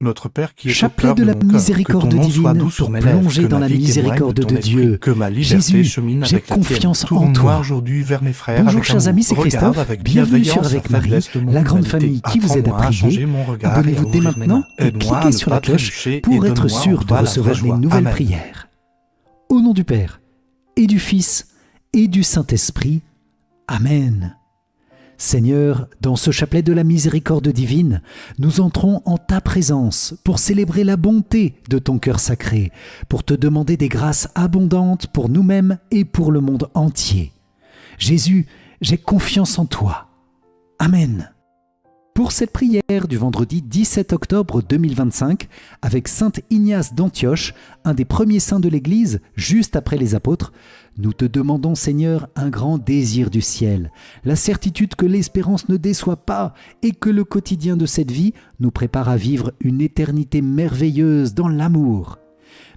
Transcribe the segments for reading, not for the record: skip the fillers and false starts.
Notre Père qui es au Chapelet cœur de la mon cœur, miséricorde que ton nom soit divine doux sur pour mes lèvres, plonger que dans ma la vie témoigne miséricorde ton de esprit, Dieu. que ma liberté Jésus, chemine j'ai avec la tienne. confiance en Tourne-moi toi. aujourd'hui vers mes frères Bonjour avec chers amour. amis, c'est Regarde Christophe. avec Bienvenue sur bienveillance Avec la Marie, faiblesse de mon la grande humanité. famille qui vous aide à Apprends-moi à changer prier. mon regard et à Abonnez-vous dès ouvrir mes maintenant mains. et Aide-moi à cliquez ne sur la pas cloche trébucher pour et être donne-moi sûr en de toi la recevoir vraie les joie. nouvelles Amen. prières. Au nom du Père et du Fils et du Saint-Esprit. Amen. Seigneur, dans ce chapelet de la miséricorde divine, nous entrons en ta présence pour célébrer la bonté de ton cœur sacré, pour te demander des grâces abondantes pour nous-mêmes et pour le monde entier. Jésus, j'ai confiance en toi. Amen. Pour cette prière du vendredi 17 octobre 2025, avec saint Ignace d'Antioche, un des premiers saints de l'Église, juste après les apôtres, nous te demandons, Seigneur, un grand désir du ciel, la certitude que l'espérance ne déçoit pas et que le quotidien de cette vie nous prépare à vivre une éternité merveilleuse dans l'amour.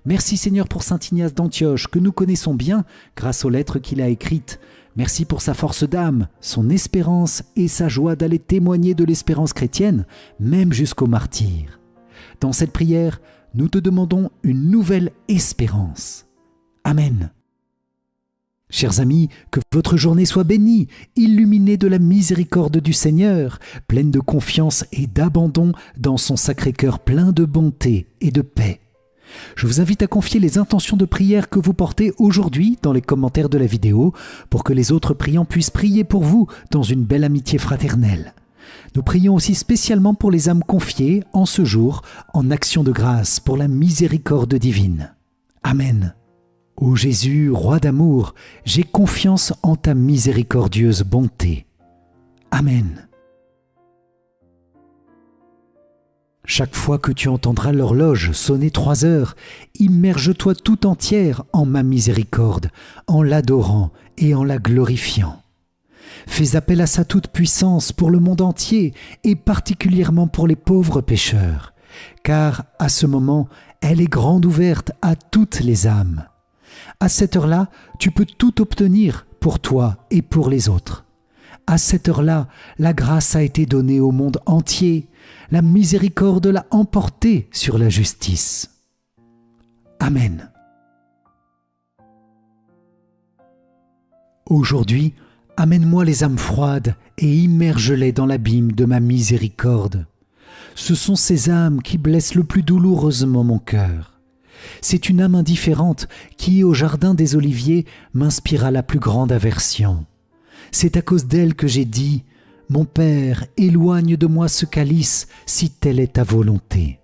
Merci Seigneur pour saint Ignace d'Antioche, que nous connaissons bien grâce aux lettres qu'il a écrites. Merci pour sa force d'âme, son espérance et sa joie d'aller témoigner de l'espérance chrétienne, même jusqu'au martyre. Dans cette prière, nous te demandons une nouvelle espérance. Amen. Chers amis, que votre journée soit bénie, illuminée de la miséricorde du Seigneur, pleine de confiance et d'abandon dans son sacré cœur plein de bonté et de paix. Je vous invite à confier les intentions de prière que vous portez aujourd'hui dans les commentaires de la vidéo pour que les autres priants puissent prier pour vous dans une belle amitié fraternelle. Nous prions aussi spécialement pour les âmes confiées en ce jour en action de grâce pour la miséricorde divine. Amen. Ô Jésus, roi d'amour, j'ai confiance en ta miséricordieuse bonté. Amen. Chaque fois que tu entendras l'horloge sonner 3 heures, immerge-toi tout entière en ma miséricorde, en l'adorant et en la glorifiant. Fais appel à sa toute-puissance pour le monde entier et particulièrement pour les pauvres pécheurs, car à ce moment, elle est grande ouverte à toutes les âmes. À cette heure-là, tu peux tout obtenir pour toi et pour les autres. À cette heure-là, la grâce a été donnée au monde entier. La miséricorde l'a emporté sur la justice. Amen. Aujourd'hui, amène-moi les âmes froides et immerge-les dans l'abîme de ma miséricorde. Ce sont ces âmes qui blessent le plus douloureusement mon cœur. C'est une âme indifférente qui, au jardin des Oliviers, m'inspira la plus grande aversion. C'est à cause d'elle que j'ai dit « Mon Père, éloigne de moi ce calice, si telle est ta volonté. »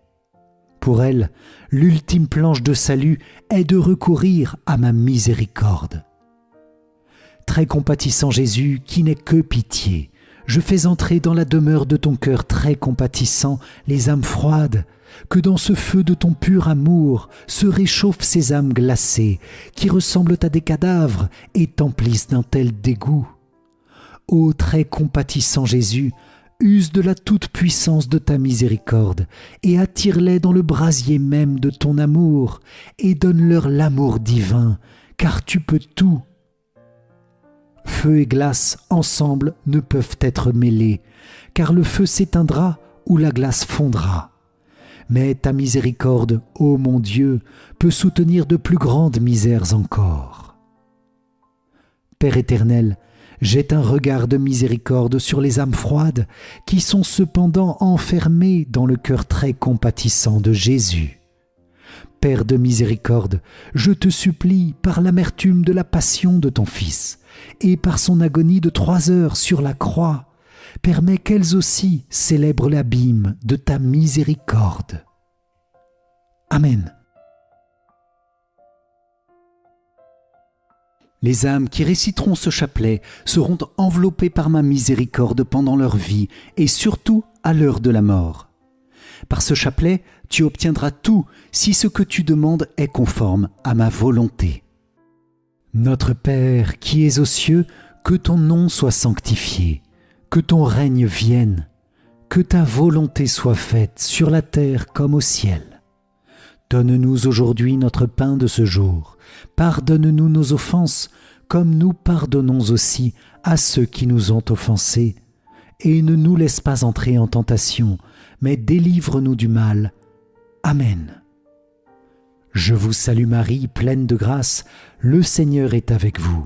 Pour elle, l'ultime planche de salut est de recourir à ma miséricorde. Très compatissant Jésus, qui n'est que pitié, je fais entrer dans la demeure de ton cœur très compatissant les âmes froides, que dans ce feu de ton pur amour se réchauffent ces âmes glacées, qui ressemblent à des cadavres et t'emplissent d'un tel dégoût. Ô très compatissant Jésus, use de la toute-puissance de ta miséricorde et attire-les dans le brasier même de ton amour et donne-leur l'amour divin, car tu peux tout. Feu et glace ensemble ne peuvent être mêlés, car le feu s'éteindra ou la glace fondra. Mais ta miséricorde, ô mon Dieu, peut soutenir de plus grandes misères encore. Père éternel, jette un regard de miséricorde sur les âmes froides qui sont cependant enfermées dans le cœur très compatissant de Jésus. Père de miséricorde, je te supplie par l'amertume de la passion de ton Fils et par son agonie de 3 heures sur la croix, permets qu'elles aussi célèbrent l'abîme de ta miséricorde. Amen. Les âmes qui réciteront ce chapelet seront enveloppées par ma miséricorde pendant leur vie et surtout à l'heure de la mort. Par ce chapelet, tu obtiendras tout si ce que tu demandes est conforme à ma volonté. Notre Père qui es aux cieux, que ton nom soit sanctifié, que ton règne vienne, que ta volonté soit faite sur la terre comme au ciel. Donne-nous aujourd'hui notre pain de ce jour. Pardonne-nous nos offenses, comme nous pardonnons aussi à ceux qui nous ont offensés. Et ne nous laisse pas entrer en tentation, mais délivre-nous du mal. Amen. Je vous salue Marie, pleine de grâce, le Seigneur est avec vous.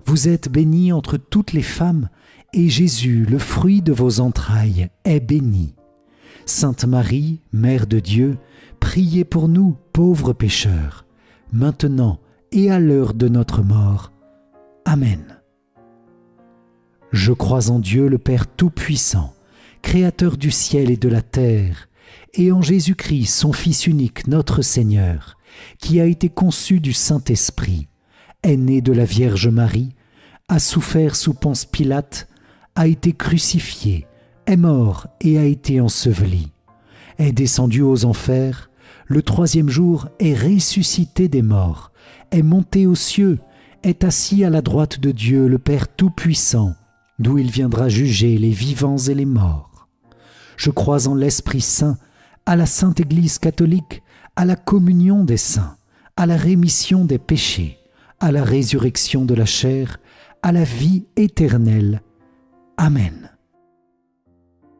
Vous êtes bénie entre toutes les femmes, et Jésus, le fruit de vos entrailles, est béni. Sainte Marie, Mère de Dieu, priez pour nous, pauvres pécheurs, maintenant et à l'heure de notre mort. Amen. Je crois en Dieu le Père Tout-Puissant, Créateur du ciel et de la terre, et en Jésus-Christ, son Fils unique, notre Seigneur, qui a été conçu du Saint-Esprit, est né de la Vierge Marie, a souffert sous Ponce Pilate, a été crucifié, est mort et a été enseveli, est descendu aux enfers, le troisième jour est ressuscité des morts, est monté aux cieux, est assis à la droite de Dieu, le Père Tout-Puissant, d'où il viendra juger les vivants et les morts. Je crois en l'Esprit Saint, à la Sainte Église catholique, à la communion des saints, à la rémission des péchés, à la résurrection de la chair, à la vie éternelle. Amen.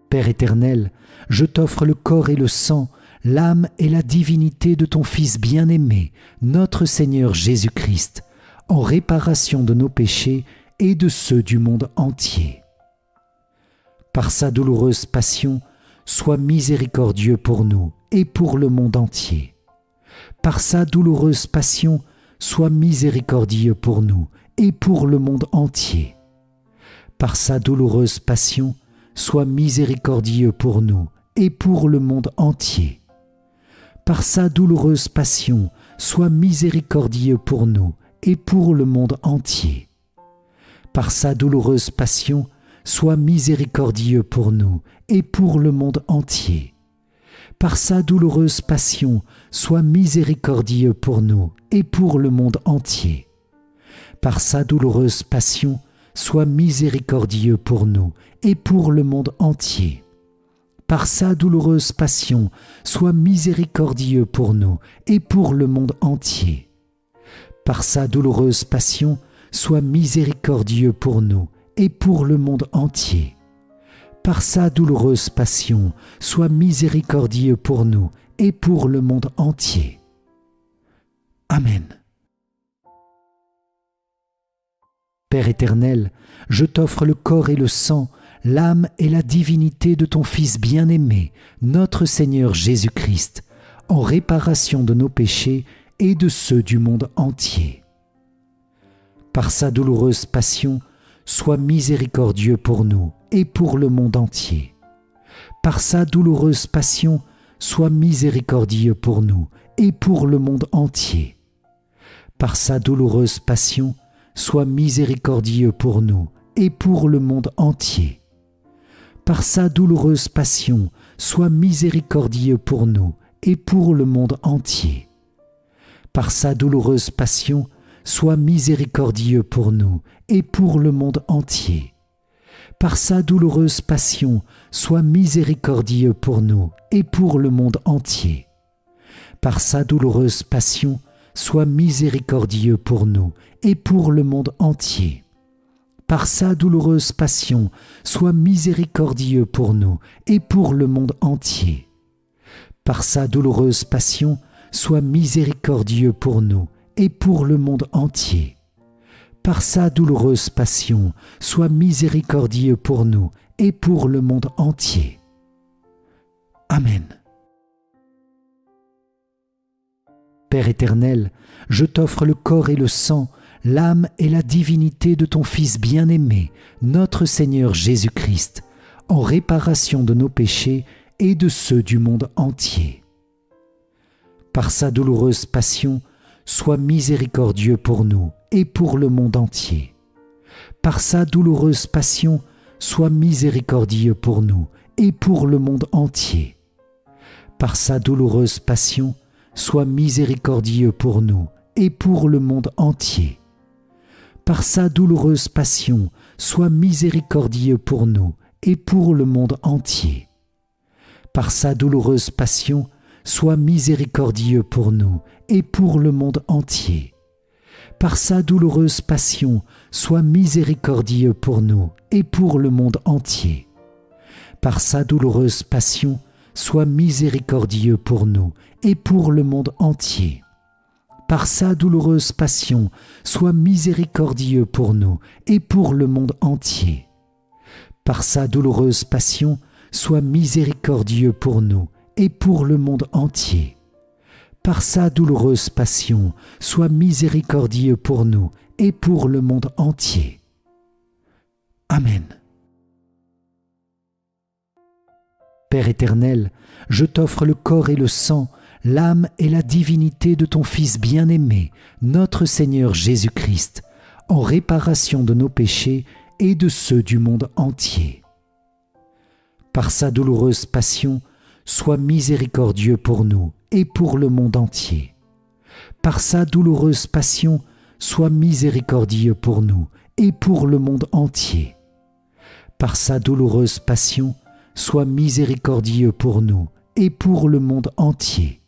Père éternel, je t'offre le corps et le sang, l'âme et la divinité de ton Fils bien-aimé, notre Seigneur Jésus-Christ, en réparation de nos péchés et de ceux du monde entier. Par sa douloureuse passion, sois miséricordieux pour nous et pour le monde entier. Par sa douloureuse passion, sois miséricordieux pour nous et pour le monde entier. Par sa douloureuse passion, sois miséricordieux pour nous et pour le monde entier. Par sa douloureuse passion, sois miséricordieux pour nous et pour le monde entier. Par sa douloureuse passion, sois miséricordieux pour nous et pour le monde entier. Par sa douloureuse passion, sois miséricordieux pour nous et pour le monde entier. Par sa douloureuse passion, sois miséricordieux pour nous et pour le monde entier. Par sa douloureuse passion, sois miséricordieux pour nous et pour le monde entier. Par sa douloureuse passion, sois miséricordieux pour nous et pour le monde entier. Par sa douloureuse passion, sois miséricordieux pour nous et pour le monde entier. Amen. Père éternel, je t'offre le corps et le sang, l'âme et la divinité de ton Fils bien-aimé, notre Seigneur Jésus-Christ, en réparation de nos péchés et de ceux du monde entier. Par sa douloureuse passion, sois miséricordieux pour nous et pour le monde entier. Par sa douloureuse passion, sois miséricordieux pour nous et pour le monde entier. Par sa douloureuse passion, sois miséricordieux pour nous et pour le monde entier. Par sa douloureuse passion, sois miséricordieux pour nous et pour le monde entier. Par sa douloureuse passion, sois miséricordieux pour nous et pour le monde entier. Par sa douloureuse passion, sois miséricordieux pour nous et pour le monde entier. Par sa douloureuse passion, sois miséricordieux pour nous et pour le monde entier. Par sa douloureuse passion, sois miséricordieux pour nous et pour le monde entier. Par sa douloureuse passion, sois miséricordieux pour nous et pour le monde entier. Par sa douloureuse passion, sois miséricordieux pour nous et pour le monde entier. Amen. Père éternel, je t'offre le corps et le sang, l'âme et la divinité de ton Fils bien-aimé, notre Seigneur Jésus-Christ, en réparation de nos péchés et de ceux du monde entier. Par sa douloureuse passion, sois miséricordieux pour nous et pour le monde entier. Par sa douloureuse passion, sois miséricordieux pour nous et pour le monde entier. Par sa douloureuse passion, sois miséricordieux pour nous et pour le monde entier. Par sa douloureuse passion, sois miséricordieux pour nous et pour le monde entier. Par sa douloureuse passion, sois miséricordieux pour nous et pour le monde entier. Par sa douloureuse passion, sois miséricordieux pour nous et pour le monde entier. Par sa douloureuse passion, sois miséricordieux pour nous et pour le monde entier. Par sa douloureuse passion, sois miséricordieux pour nous et pour le monde entier. Par sa douloureuse passion, sois miséricordieux pour nous et pour le monde entier. Par sa douloureuse passion, sois miséricordieux pour nous et pour le monde entier. Amen. Père éternel, je t'offre le corps et le sang, l'âme et la divinité de ton Fils bien-aimé, notre Seigneur Jésus-Christ, en réparation de nos péchés et de ceux du monde entier. Par sa douloureuse passion, sois miséricordieux pour nous et pour le monde entier. Par sa douloureuse passion, sois miséricordieux pour nous et pour le monde entier. Par sa douloureuse passion, sois miséricordieux pour nous et pour le monde entier.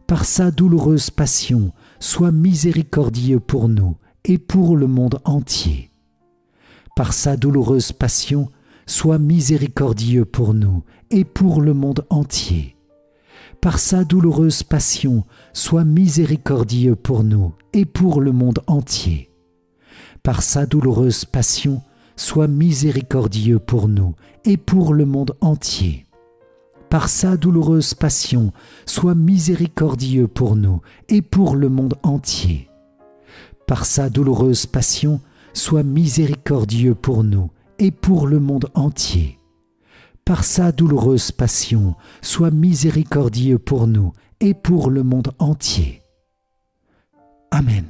Par sa douloureuse passion, sois miséricordieux pour nous et pour le monde entier. Par sa douloureuse passion, sois miséricordieux pour nous et pour le monde entier. Par sa douloureuse passion, sois miséricordieux pour nous et pour le monde entier. Par sa douloureuse passion, sois miséricordieux pour nous et pour le monde entier. Par sa douloureuse passion, sois miséricordieux pour nous et pour le monde entier. Par sa douloureuse passion, sois miséricordieux pour nous et pour le monde entier. Par sa douloureuse passion, sois miséricordieux pour nous et pour le monde entier. Amen.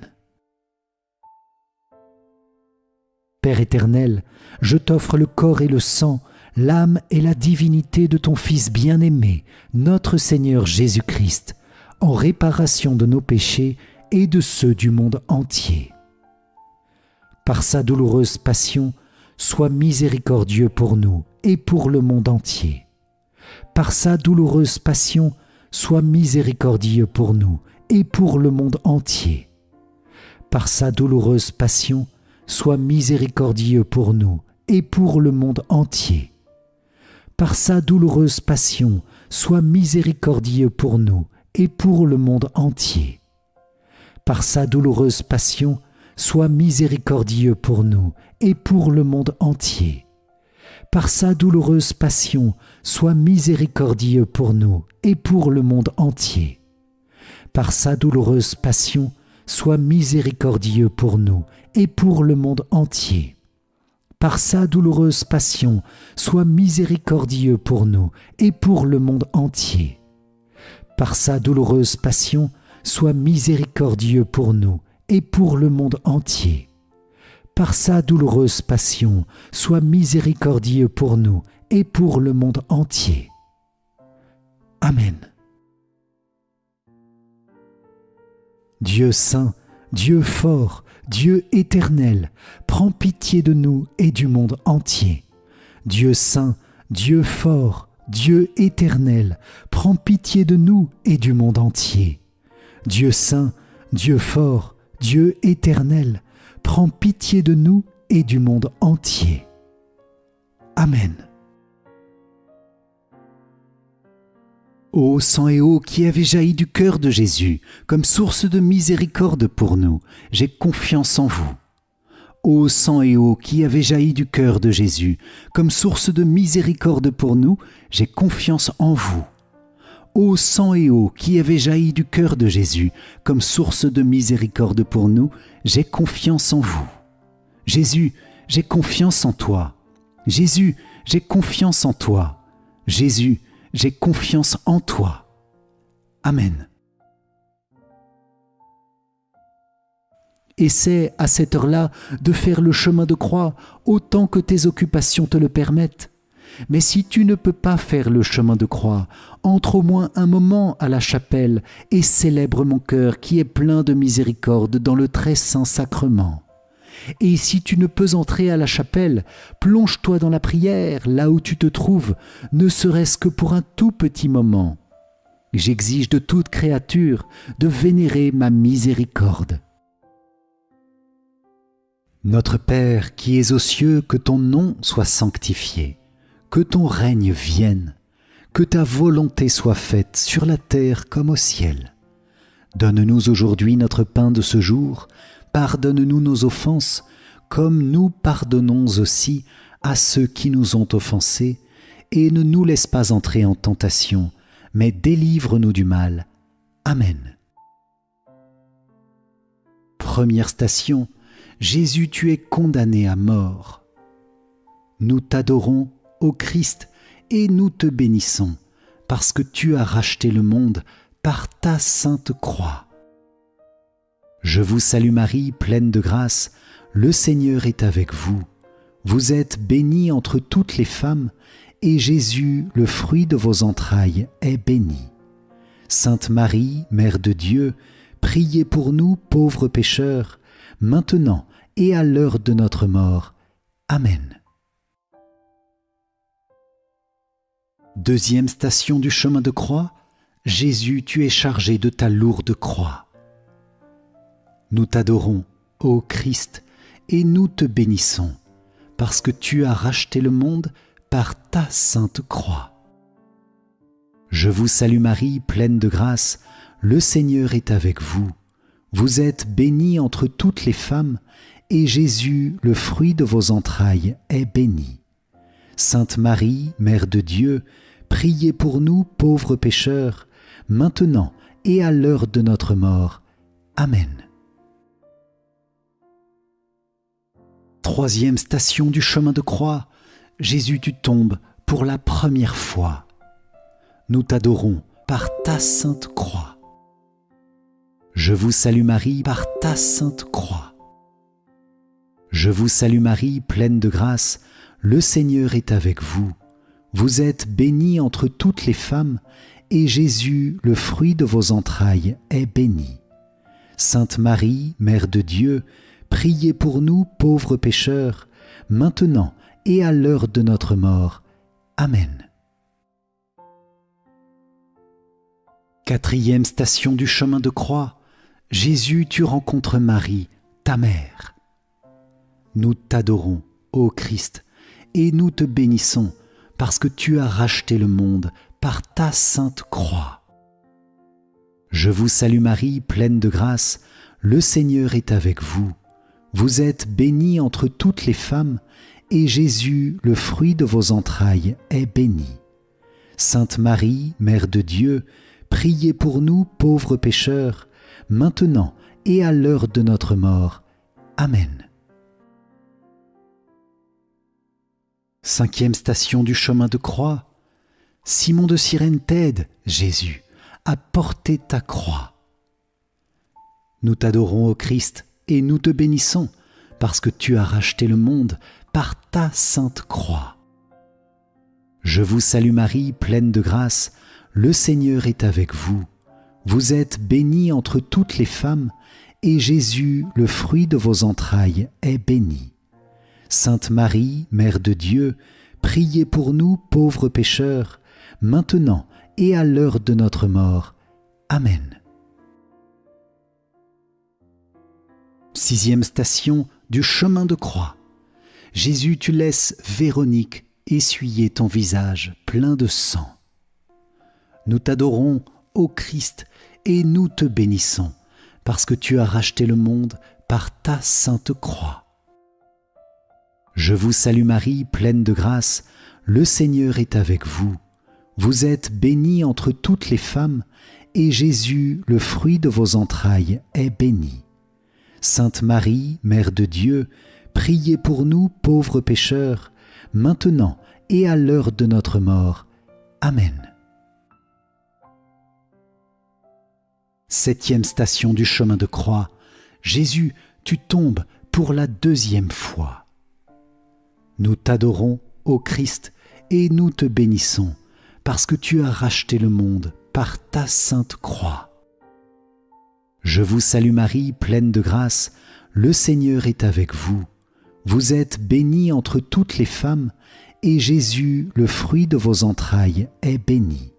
Père éternel, je t'offre le corps et le sang, l'âme et la divinité de ton Fils bien-aimé, notre Seigneur Jésus-Christ, en réparation de nos péchés et de ceux du monde entier. Par sa douloureuse passion, sois miséricordieux pour nous et pour le monde entier. Par sa douloureuse passion, sois miséricordieux pour nous et pour le monde entier. Par sa douloureuse passion, sois miséricordieux pour nous et pour le monde entier. Par sa douloureuse passion, sois miséricordieux pour nous et pour le monde entier. Par sa douloureuse passion, sois miséricordieux pour nous et pour le monde entier. Par sa douloureuse passion, sois miséricordieux pour nous et pour le monde entier. Par sa douloureuse passion, sois miséricordieux pour nous et pour le monde entier. Par sa douloureuse passion, sois miséricordieux pour nous et pour le monde entier. Par sa douloureuse passion, sois miséricordieux pour nous et pour le monde entier. Par sa douloureuse passion, sois miséricordieux pour nous et pour le monde entier. Amen. Dieu saint, Dieu fort, Dieu éternel, prends pitié de nous et du monde entier. Dieu saint, Dieu fort, Dieu éternel, prends pitié de nous et du monde entier. Dieu saint, Dieu fort, Dieu éternel, prends pitié de nous et du monde entier. Amen. Ô sang et eau qui avez jailli du cœur de Jésus, comme source de miséricorde pour nous, j'ai confiance en vous. Ô sang et eau qui avez jailli du cœur de Jésus, comme source de miséricorde pour nous, j'ai confiance en vous. Ô sang et eau qui avez jailli du cœur de Jésus, comme source de miséricorde pour nous, j'ai confiance en vous. Jésus, j'ai confiance en toi. Jésus, j'ai confiance en toi. Jésus, j'ai confiance en toi. Amen. Essaie à cette heure-là de faire le chemin de croix autant que tes occupations te le permettent. Mais si tu ne peux pas faire le chemin de croix, entre au moins un moment à la chapelle et célèbre mon cœur qui est plein de miséricorde dans le très saint sacrement. Et si tu ne peux entrer à la chapelle, plonge-toi dans la prière, là où tu te trouves, ne serait-ce que pour un tout petit moment. J'exige de toute créature de vénérer ma miséricorde. Notre Père qui es aux cieux, que ton nom soit sanctifié, que ton règne vienne, que ta volonté soit faite sur la terre comme au ciel. Donne-nous aujourd'hui notre pain de ce jour. Pardonne-nous nos offenses, comme nous pardonnons aussi à ceux qui nous ont offensés. Et ne nous laisse pas entrer en tentation, mais délivre-nous du mal. Amen. Première station, Jésus, tu es condamné à mort. Nous t'adorons, ô Christ, et nous te bénissons, parce que tu as racheté le monde par ta sainte croix. Je vous salue Marie, pleine de grâce, le Seigneur est avec vous. Vous êtes bénie entre toutes les femmes, et Jésus, le fruit de vos entrailles, est béni. Sainte Marie, Mère de Dieu, priez pour nous pauvres pécheurs, maintenant et à l'heure de notre mort. Amen. Deuxième station du chemin de croix, Jésus, tu es chargé de ta lourde croix. Nous t'adorons, ô Christ, et nous te bénissons, parce que tu as racheté le monde par ta sainte croix. Je vous salue Marie, pleine de grâce, le Seigneur est avec vous. Vous êtes bénie entre toutes les femmes, et Jésus, le fruit de vos entrailles, est béni. Sainte Marie, Mère de Dieu, priez pour nous pauvres pécheurs, maintenant et à l'heure de notre mort. Amen. Troisième station du chemin de croix, Jésus, tu tombes pour la première fois. Nous t'adorons par ta sainte croix. Je vous salue Marie par ta sainte croix. Je vous salue Marie, pleine de grâce, le Seigneur est avec vous. Vous êtes bénie entre toutes les femmes, et Jésus, le fruit de vos entrailles, est béni. Sainte Marie, Mère de Dieu, priez pour nous pauvres pécheurs, maintenant et à l'heure de notre mort. Amen. Quatrième station du chemin de croix, Jésus, tu rencontres Marie, ta mère. Nous t'adorons, ô Christ, et nous te bénissons, parce que tu as racheté le monde par ta sainte croix. Je vous salue Marie, pleine de grâce, le Seigneur est avec vous. Vous êtes bénie entre toutes les femmes, et Jésus, le fruit de vos entrailles, est béni. Sainte Marie, Mère de Dieu, priez pour nous pauvres pécheurs, maintenant et à l'heure de notre mort. Amen. Cinquième station du chemin de croix, Simon de Cyrène t'aide, Jésus, à porter ta croix. Nous t'adorons, ô Christ, et nous te bénissons, parce que tu as racheté le monde par ta sainte croix. Je vous salue Marie, pleine de grâce, le Seigneur est avec vous. Vous êtes bénie entre toutes les femmes, et Jésus, le fruit de vos entrailles, est béni. Sainte Marie, Mère de Dieu, priez pour nous pauvres pécheurs, maintenant et à l'heure de notre mort. Amen. Sixième station du chemin de croix. Jésus, tu laisses Véronique essuyer ton visage plein de sang. Nous t'adorons, ô Christ, et nous te bénissons, parce que tu as racheté le monde par ta sainte croix. Je vous salue Marie, pleine de grâce, le Seigneur est avec vous. Vous êtes bénie entre toutes les femmes, et Jésus, le fruit de vos entrailles, est béni. Sainte Marie, Mère de Dieu, priez pour nous pauvres pécheurs, maintenant et à l'heure de notre mort. Amen. Septième station du chemin de croix, Jésus, tu tombes pour la deuxième fois. Nous t'adorons, ô Christ, et nous te bénissons, parce que tu as racheté le monde par ta sainte croix. Je vous salue Marie, pleine de grâce, le Seigneur est avec vous. Vous êtes bénie entre toutes les femmes, et Jésus, le fruit de vos entrailles, est béni.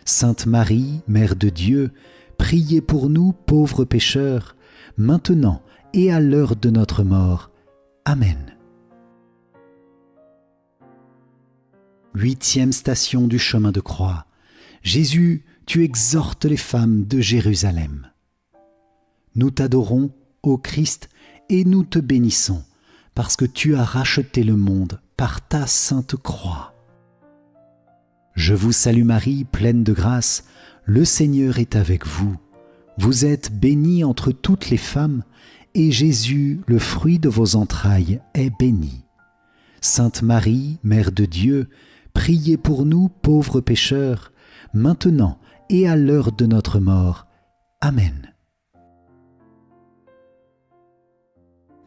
Sainte Marie, Mère de Dieu, priez pour nous pauvres pécheurs, maintenant et à l'heure de notre mort. Amen. 8e station du chemin de croix. Jésus, tu exhortes les femmes de Jérusalem. Nous t'adorons, ô Christ, et nous te bénissons, parce que tu as racheté le monde par ta sainte croix. Je vous salue Marie, pleine de grâce, le Seigneur est avec vous. Vous êtes bénie entre toutes les femmes, et Jésus, le fruit de vos entrailles, est béni. Sainte Marie, Mère de Dieu, priez pour nous pauvres pécheurs, maintenant et à l'heure de notre mort. Amen.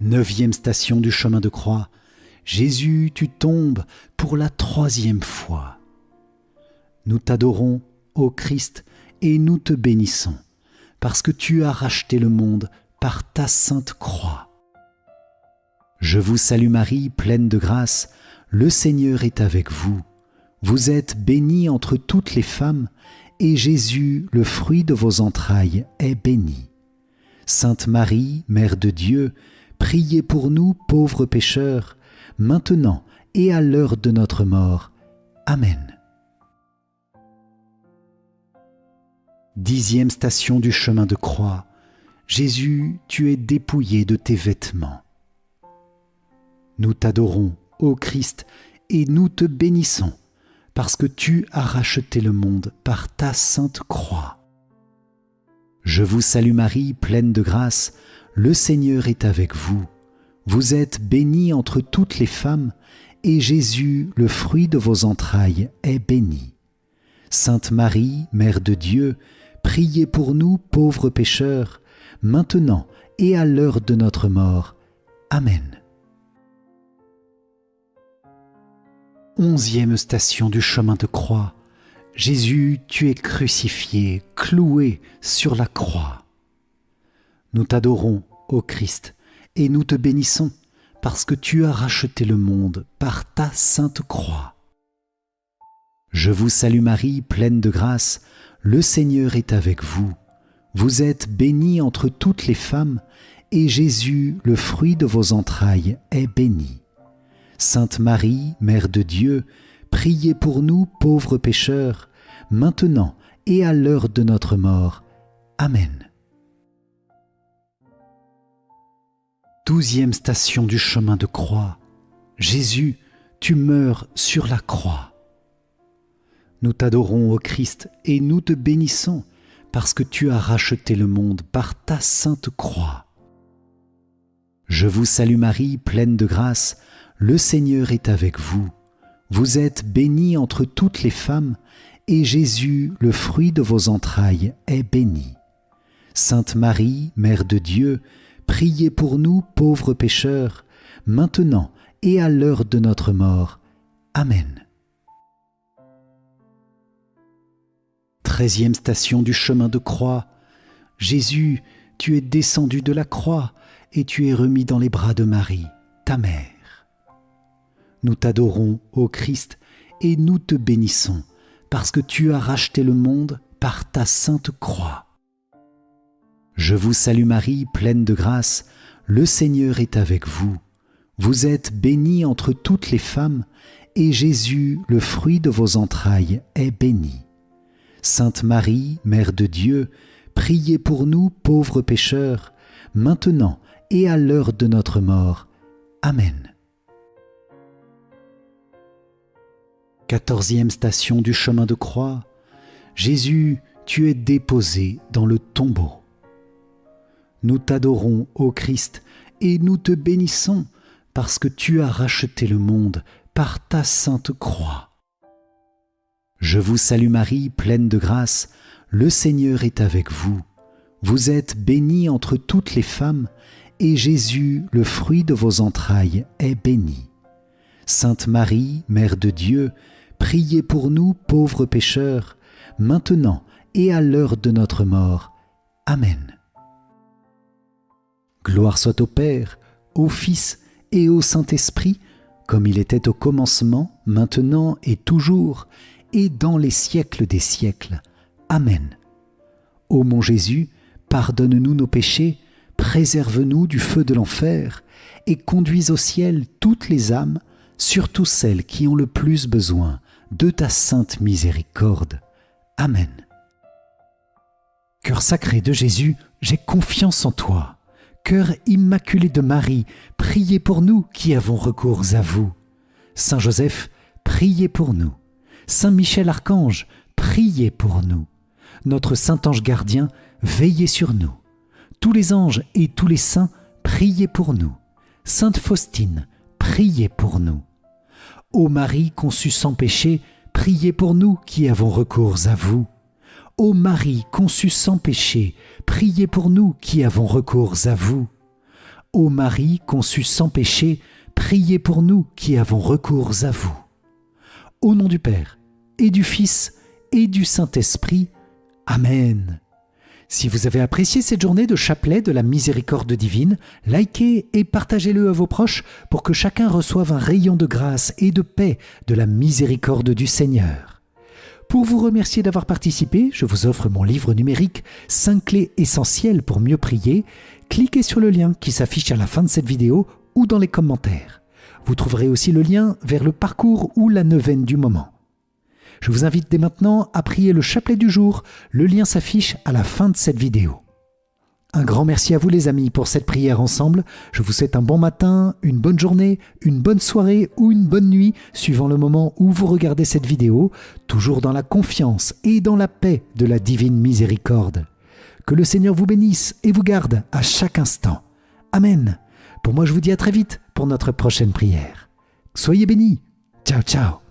9e station du chemin de croix. Jésus, tu tombes pour la 3e fois. Nous t'adorons, ô Christ, et nous te bénissons, parce que tu as racheté le monde par ta sainte croix. Je vous salue Marie, pleine de grâce, le Seigneur est avec vous. Vous êtes bénie entre toutes les femmes, et Jésus, le fruit de vos entrailles, est béni. Sainte Marie, Mère de Dieu, priez pour nous pauvres pécheurs, maintenant et à l'heure de notre mort. Amen. 10e station du chemin de croix. Jésus, tu es dépouillé de tes vêtements. Nous t'adorons, ô Christ, et nous te bénissons, parce que tu as racheté le monde par ta sainte croix. Je vous salue Marie, pleine de grâce, le Seigneur est avec vous. Vous êtes bénie entre toutes les femmes, et Jésus, le fruit de vos entrailles, est béni. Sainte Marie, Mère de Dieu, priez pour nous pauvres pécheurs, maintenant et à l'heure de notre mort. Amen. 11e station du chemin de croix. Jésus, tu es crucifié, cloué sur la croix. Nous t'adorons, ô Christ, et nous te bénissons, parce que tu as racheté le monde par ta sainte croix. Je vous salue Marie, pleine de grâce, le Seigneur est avec vous. Vous êtes bénie entre toutes les femmes, et Jésus, le fruit de vos entrailles, est béni. Sainte Marie, Mère de Dieu, priez pour nous pauvres pécheurs, maintenant et à l'heure de notre mort. Amen. 12e station du chemin de croix. Jésus, tu meurs sur la croix. Nous t'adorons, ô Christ, et nous te bénissons, parce que tu as racheté le monde par ta sainte croix. Je vous salue Marie, pleine de grâce, le Seigneur est avec vous. Vous êtes bénie entre toutes les femmes, et Jésus, le fruit de vos entrailles, est béni. Sainte Marie, Mère de Dieu, priez pour nous pauvres pécheurs, maintenant et à l'heure de notre mort. Amen. 13e station du chemin de croix. Jésus, tu es descendu de la croix et tu es remis dans les bras de Marie, ta mère. Nous t'adorons, ô Christ, et nous te bénissons, parce que tu as racheté le monde par ta sainte croix. Je vous salue Marie, pleine de grâce, le Seigneur est avec vous. Vous êtes bénie entre toutes les femmes, et Jésus, le fruit de vos entrailles, est béni. Sainte Marie, Mère de Dieu, priez pour nous pauvres pécheurs, maintenant et à l'heure de notre mort. Amen. 14e station du chemin de croix. Jésus, tu es déposé dans le tombeau. Nous t'adorons, ô Christ, et nous te bénissons, parce que tu as racheté le monde par ta sainte croix. Je vous salue Marie, pleine de grâce, le Seigneur est avec vous. Vous êtes bénie entre toutes les femmes, et Jésus, le fruit de vos entrailles, est béni. Sainte Marie, Mère de Dieu, priez pour nous pauvres pécheurs, maintenant et à l'heure de notre mort. Amen. Gloire soit au Père, au Fils et au Saint-Esprit, comme il était au commencement, maintenant et toujours, et dans les siècles des siècles. Amen. Ô mon Jésus, pardonne-nous nos péchés, préserve-nous du feu de l'enfer, et conduis au ciel toutes les âmes, surtout celles qui ont le plus besoin de ta sainte miséricorde. Amen. Cœur sacré de Jésus, j'ai confiance en toi. Cœur immaculé de Marie, priez pour nous qui avons recours à vous. Saint Joseph, priez pour nous. Saint Michel Archange, priez pour nous. Notre Saint Ange gardien, veillez sur nous. Tous les anges et tous les saints, priez pour nous. Sainte Faustine, priez pour nous. Ô Marie conçue sans péché, priez pour nous qui avons recours à vous. Ô Marie conçue sans péché, priez pour nous qui avons recours à vous. Ô Marie conçue sans péché, priez pour nous qui avons recours à vous. Au nom du Père, et du Fils, et du Saint-Esprit. Amen. Si vous avez apprécié cette journée de chapelet de la miséricorde divine, likez et partagez-le à vos proches pour que chacun reçoive un rayon de grâce et de paix de la miséricorde du Seigneur. Pour vous remercier d'avoir participé, je vous offre mon livre numérique « 5 clés essentielles pour mieux prier ». Cliquez sur le lien qui s'affiche à la fin de cette vidéo ou dans les commentaires. Vous trouverez aussi le lien vers le parcours ou la neuvaine du moment. Je vous invite dès maintenant à prier le chapelet du jour. Le lien s'affiche à la fin de cette vidéo. Un grand merci à vous les amis pour cette prière ensemble. Je vous souhaite un bon matin, une bonne journée, une bonne soirée ou une bonne nuit, suivant le moment où vous regardez cette vidéo, toujours dans la confiance et dans la paix de la divine miséricorde. Que le Seigneur vous bénisse et vous garde à chaque instant. Amen. Pour moi, je vous dis à très vite pour notre prochaine prière. Soyez bénis. Ciao, ciao.